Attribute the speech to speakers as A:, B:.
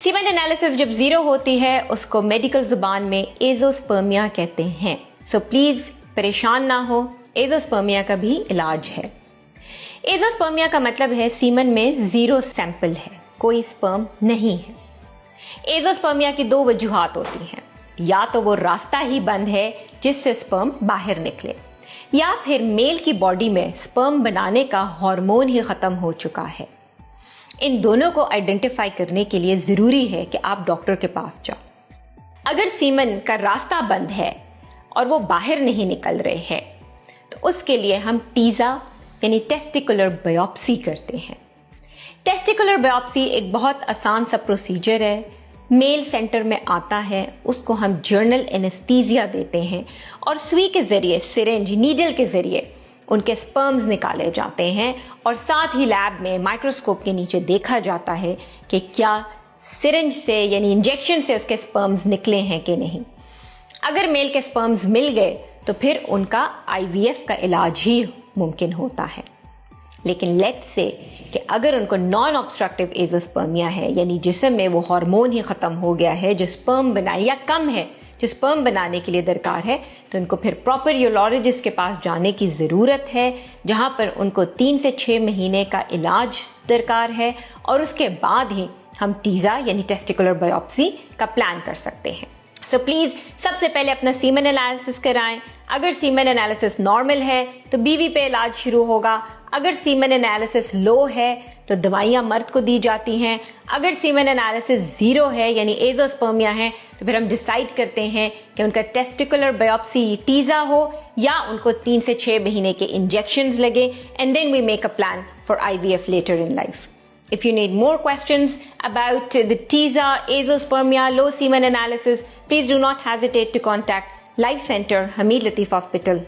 A: Semen analysis जब 0 होती है उसको मेडिकल जुबान में एजोस्पर्मिया कहते हैं। सो प्लीज परेशान ना हो, एजोस्पर्मिया का भी इलाज है। एजोस्पर्मिया का मतलब है सीमन में 0 सैंपल है, कोई स्पर्म नहीं है। एजोस्पर्मिया की 2 वजूहात होती हैं, या तो वो रास्ता ही बंद है जिससे स्पर्म बाहर निकले, या फिर मेल की बॉडी में स्पर्म बनाने का हार्मोन ही खत्म हो चुका है। इन दोनों को आइडेंटिफाई करने के लिए जरूरी है कि आप डॉक्टर के पास जाओ। अगर सीमन का रास्ता बंद है और वो बाहर नहीं निकल रहे हैं तो उसके लिए हम टीजा यानी टेस्टिकुलर बायोप्सी करते हैं। टेस्टिकुलर बायोप्सी एक बहुत आसान सा प्रोसीजर है, मेल सेंटर में आता है, उसको हम जर्नल एनेस्थीसिया देते हैं और सुई के जरिए, सिरिंज नीडल के जरिए उनके स्पर्म्स निकाले जाते हैं और साथ ही लैब में माइक्रोस्कोप के नीचे देखा जाता है कि क्या सिरिंज से यानी इंजेक्शन से उसके स्पर्म्स निकले हैं कि नहीं। अगर मेल के स्पर्म्स मिल गए तो फिर उनका आईवीएफ का इलाज ही मुमकिन होता है। लेकिन लेट्स से कि अगर उनको नॉन ऑब्स्ट्रक्टिव एजोस्पर्मिया है, यानी जिस्म में वो हार्मोन ही खत्म हो गया है जो स्पर्म बनाए या कम है जो स्पर्म बनाने के लिए दरकार है, तो उनको फिर प्रॉपर यूरोलॉजिस्ट के पास जाने की ज़रूरत है, जहां पर उनको 3 से 6 महीने का इलाज दरकार है और उसके बाद ही हम टीजा यानी टेस्टिकुलर बायोप्सी का प्लान कर सकते हैं। सो प्लीज सबसे पहले अपना सीमेन एनालिसिस कराएं। अगर सीमेन एनालिसिस नॉर्मल है तो बीवी पे इलाज शुरू होगा। अगर सीमेन एनालिसिस लो है तो दवाइयां मर्द को दी जाती हैं। अगर सीमेन एनालिसिस 0 है यानी एजोस्पर्मिया है तो फिर हम डिसाइड करते हैं कि उनका टेस्टिकुलर बायोप्सी टीजा हो या उनको 3 से 6 महीने के इंजेक्शंस लगे, and then we make a plan for IVF later in life. If you need more questions about the TISA, azoospermia, low semen analysis, please do not hesitate to contact Life Center, Hamid Latif Hospital.